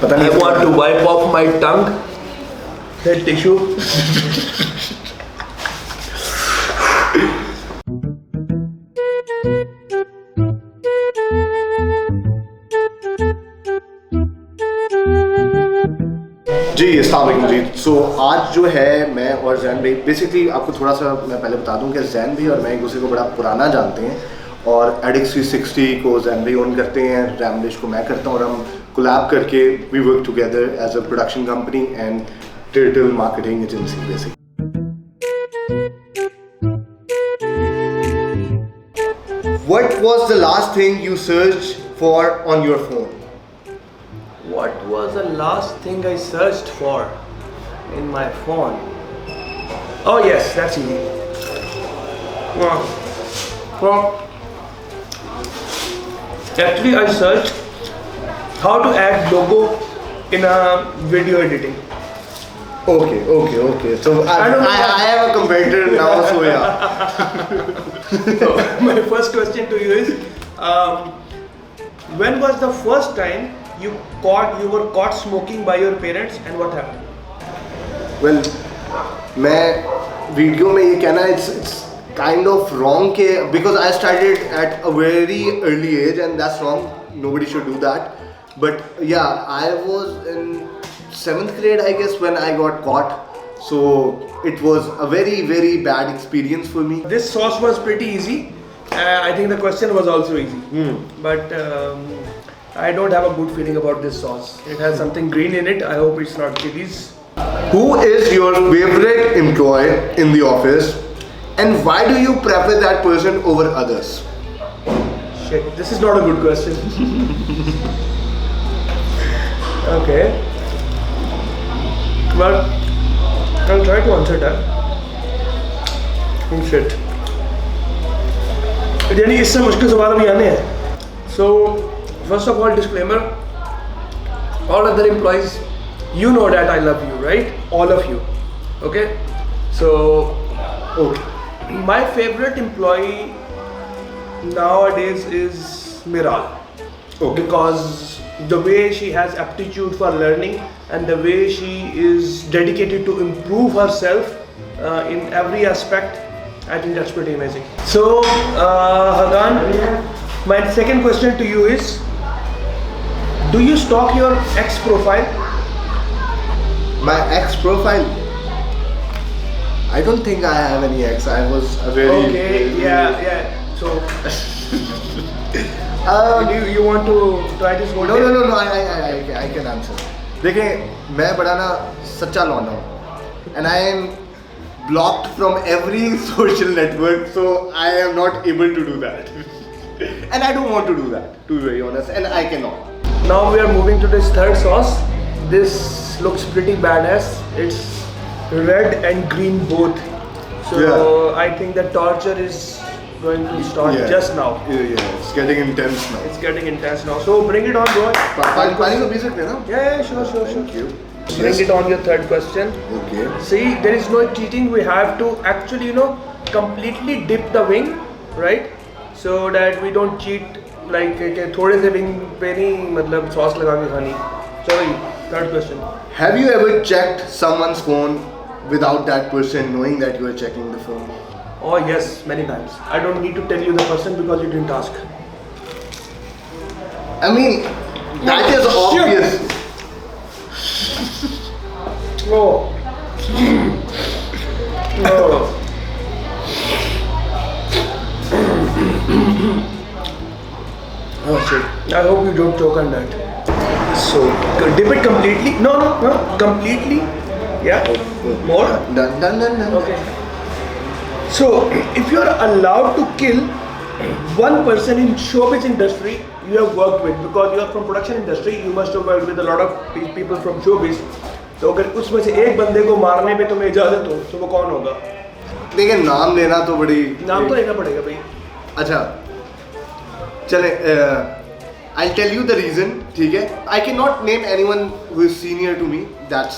पता नहीं I want to wipe off my tongue. That tissue. जी अस्सलाम वालेकुम जी। सो आज जो है मैं और जैन भाई, बेसिकली आपको थोड़ा सा मैं पहले बता दूं कि जैन भाई और मैं एक दूसरे को बड़ा पुराना जानते हैं और एडिक्स 360 को जैन भाई ओन करते हैं, रैमलिश को मैं करता हूँ और हम कोलैब करके we work together as a production company and digital marketing agency basically. What was the last thing you searched for on your phone? What was the last thing I searched for in my phone? Oh yes, that's easy. Well, actually I searched how to add logo in a video editing. Okay. So I have a competitor now, so yeah. So my first question to you is, when was the first time you were caught smoking by your parents and what happened? Well, मैं video में ये कहना it's kind of wrong के because I started at a very early age and that's wrong. Nobody should do that. But yeah, I was in 7th grade I guess when I got caught. So it was a very very bad experience for me. This sauce was pretty easy. I think the question was also easy. But I don't have a good feeling about this sauce. It has something green in it. I hope it's not chilies. Who is your favorite employee in the office and why do you prefer that person over others? Shit, this is not a good question. Okay. Well, I'll try to answer that. Oh shit. यानी इससे मुश्किल सवाल भी आने हैं. So, first of all, disclaimer. All other employees, you know that I love you, right? All of you. Okay? So, okay. My favorite employee nowadays is Miral. Okay. Because the way she has aptitude for learning and the way she is dedicated to improve herself in every aspect, I think that's pretty amazing. So, Hagan, my second question to you is, do you stalk your ex profile? My ex profile? I don't think I have any ex. I was a very... Okay, yeah. So, you want to try this one? No, I can answer. देखिए, मैं बड़ा ना सच्चा लौंडा हूँ and I am blocked from every social network, so I am not able to do that. And I don't want to do that, to be very honest, and I cannot. Now we are moving to this third sauce. This looks pretty badass. It's red and green both. So Yeah. I think the torture is going to start just now. Yeah, it's getting intense now. It's getting intense now. So bring it on, bro. पानी तो P सकते हैं ना? Yeah, sure. Thank you. Bring it on, your third question. Okay. See, there is no cheating. We have to actually, completely dip the wing, right? So that we don't cheat. Like थोड़े से wing पे नहीं मतलब sauce लगा के खानी. Sorry, third question. Have you ever checked someone's phone without that person knowing that you are checking the phone? Oh yes, many times. I don't need to tell you the person because you didn't ask. I mean, that is obvious. Oh. No. Oh shit. I hope you don't choke on that. So, dip it completely. No. Completely. Yeah. More? Done. Okay. So, if you are allowed to kill one person in showbiz industry you have worked with, because you are from production industry, you must have worked with a lot of people from showbiz. तो अगर उसमें से एक बंदे को मारने पे तुम्हें इजाजत हो तो वो कौन होगा? देखिए नाम लेना तो बड़ी नाम तो लेना पड़ेगा भाई. अच्छा चले I'll tell you the reason, ठीक है? I cannot name anyone who is senior to me. That's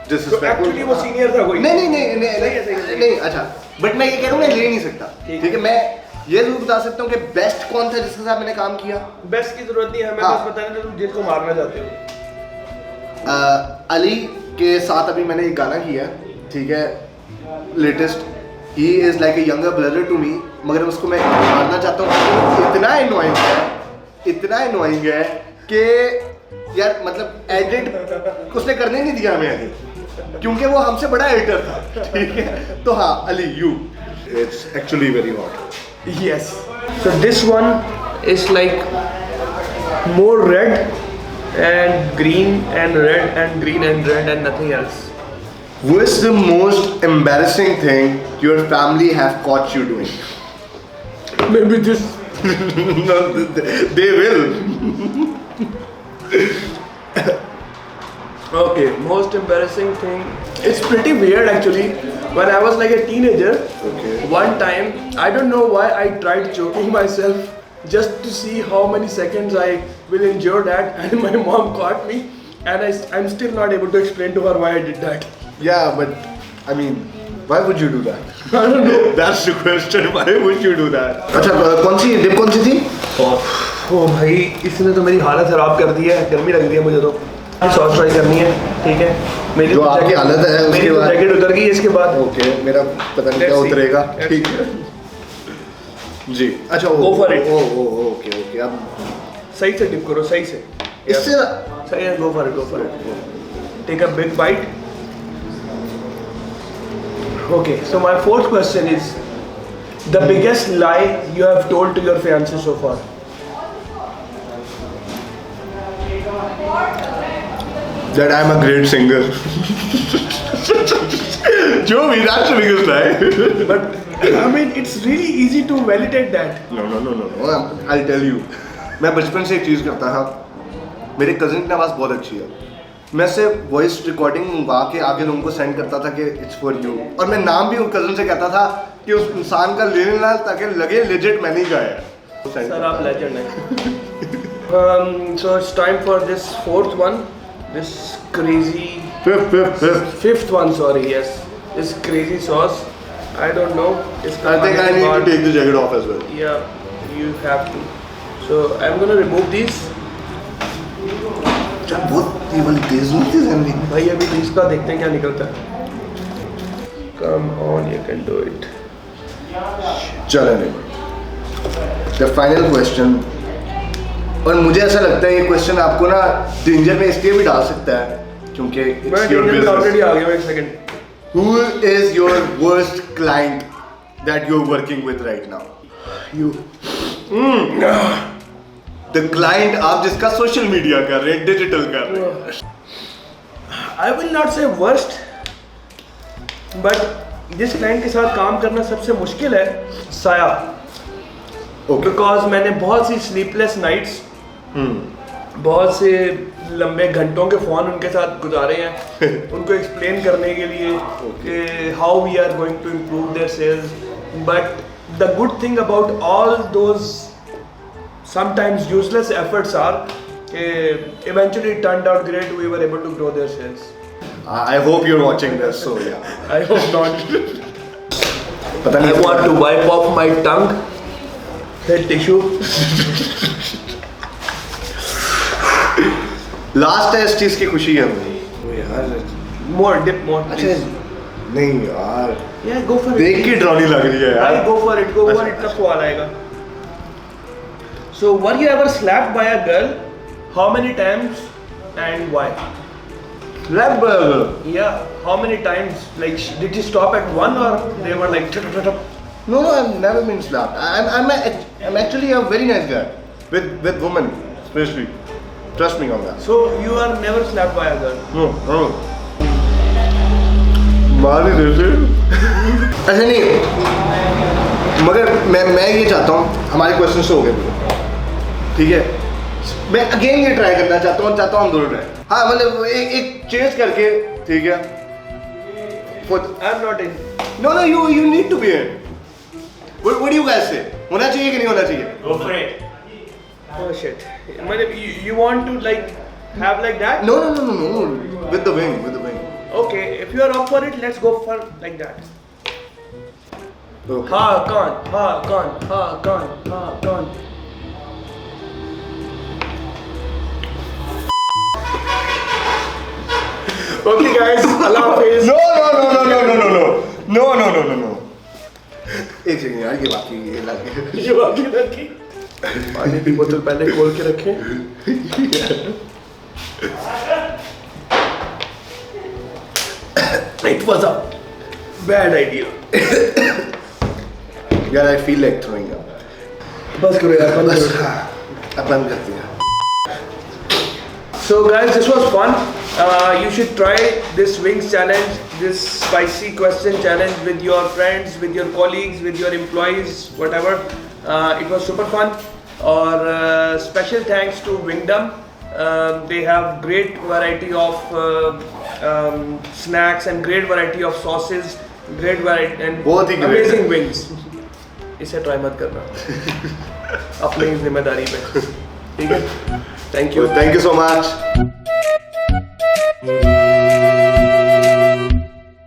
disrespectful. तो एक्चुअली वो सीनियर था कोई? नहीं अच्छा, बट मैं ये कह रहा हूँ मैं ले नहीं सकता, ठीक है? मैं ये जरूर बता सकता हूँ कि बेस्ट कौन था जिसके साथ मैंने काम किया. बेस्ट की जरूरत नहीं है, हमें बस बताने दो तुम जिसको मारना चाहते हो. अली के साथ अभी मैंने एक गाना किया है, ठीक है, latest. He is like a younger brother to me, मगर उसको मैं मानना चाहता हूँ. इतना annoying है कि यार मतलब एडिट उसने करने नहीं दिया हमें अली, क्योंकि वो हमसे बड़ा एडिटर था. ठीक है, तो हाँ Ali you, it's actually very hot. Yes. So this one is like more red and green and red and green and red and nothing else. What's the most embarrassing thing your family have caught you doing? Maybe this. No, they will. Okay, most embarrassing thing. It's pretty weird actually. When I was like a teenager, Okay. one time I don't know why I tried choking myself just to see how many seconds I will endure that, and my mom caught me, and I'm still not able to explain to her why I did that. Yeah, but I mean, why would you do that? I don't know. That's the question. Why would you do that? अच्छा, कौन सी dip कौन सी थी? ओ भाई, इसने तो मेरी हालत खराब कर दी है, गर्मी लग रही है मुझे तो. सॉस ट्राई करनी है, ठीक है. मेरी जो तो आपकी जैकेट- हालत है उसके मेरी तो बाद जैकेट उतर गई इसके बाद. ओके, मेरा पता नहीं क्या Let's see. उतरेगा. Let's ठीक है जी. अच्छा, Go for it. Okay okay. अब सही से डिप करो, सही से. इससे सही है, go for it. Take a big bite. Okay, so my fourth question is the biggest lie you have told to your fiancé so far. that I'm a great singer. जो भी, that's the biggest lie. But I mean, it's really easy to validate that. No. I'll tell you. मैं बचपन से एक चीज़ करता था. मेरे cousin की आवाज़ बहुत अच्छी है. मैं सिर्फ वॉइस रिकॉर्डिंग मंगवा के आगे लोगों को सेंड करता था कि इट्स फॉर यू, और मैं नाम भी उस कज़न से कहता था कि उस इंसान का ले लेना ताकि लगे लेजिट मैंने ही गाया है. Sir, आप legend हैं. So it's time for this fourth one. This crazy fifth one. Sorry, yes. This crazy sauce. I don't know. It's I think I need to take the jacket off as well. Yeah, you have to. So I'm gonna remove these. बहुत ये वाली तेज नहीं थी जल्दी. भाई अभी इसका देखते हैं क्या निकलता है. Come on, you can do it. चलो नहीं. The final question, और मुझे ऐसा लगता है ये क्वेश्चन आपको ना डेंजर में इसलिए भी डाल सकता है क्योंकि मैं it's your ऑलरेडी business. आ गया. एक second. Who is your worst client that you're working with right now? You. The client आप जिसका सोशल मीडिया कर रहे हैं, डिजिटल कर रहे हैं. I will not say worst, but जिस क्लाइंट के साथ काम करना सबसे मुश्किल है, साया. Okay. बिकॉज मैंने बहुत सी स्लीपलेस नाइट्स, बहुत से लंबे घंटों के फ़ोन उनके साथ गुजारे हैं उनको एक्सप्लेन करने के लिए कि how we are going to improve their sales. But the good thing about all those sometimes useless efforts are eventually it turned out great. We were able to grow their sales. I hope you're watching this, so yeah. I hope not. पता I नहीं. want to wipe off my tongue. That tissue. Last है इस चीज की खुशी है मुझे. यार More dip, more. अच्छा Please. नहीं यार, Yeah, go for it. देख के डरावनी लग रही है यार. Go for it. Go for it. का सवाल आएगा. So, were you ever slapped by a girl? How many times and why? Rap burger. Yeah, how many times? Like, did you stop at one or they were like? No, I've never been slapped. I'm actually a very nice guy with women, especially. Trust me on that. So you are never slapped by a girl. No. मार ही देते. ऐसे नहीं, मगर मैं ये चाहता हूँ, हमारे क्वेश्चन हो गए पूरे. ठीक है, मैं अगेन ये ट्राई करना चाहता हूँ हम दोनों ट्राई. हाँ मतलब एक चेंज करके, ठीक है. I'm not in. No, you need to be in. What do you guys say? होना चाहिए कि नहीं होना चाहिए? Go for it. Oh shit. You want to like have like that? No. With the wing. Okay, if you are up for it, let's go for like that. Okay. Ha gone. Okay guys, Allah Hafiz. No. एक second यार, ये बाकी ये लगे। ये बाकी रखी। पानी की बोतल पहले खोल के रखें। It was a bad idea. यार, I feel like throwing up. बस करो यार, बंद बस करो। अब बंद करते हैं। So guys, this was fun. You should try this wings challenge, this spicy question challenge with your friends, with your colleagues, with your employees, whatever. It was super fun. Or special thanks to Wingdom. They have great variety of snacks and great variety of sauces, great variety and बहुत ही great amazing wings. इसे try मत करना अपनी जिम्मेदारी पे, ठीक है? Thank you. Thank you so much.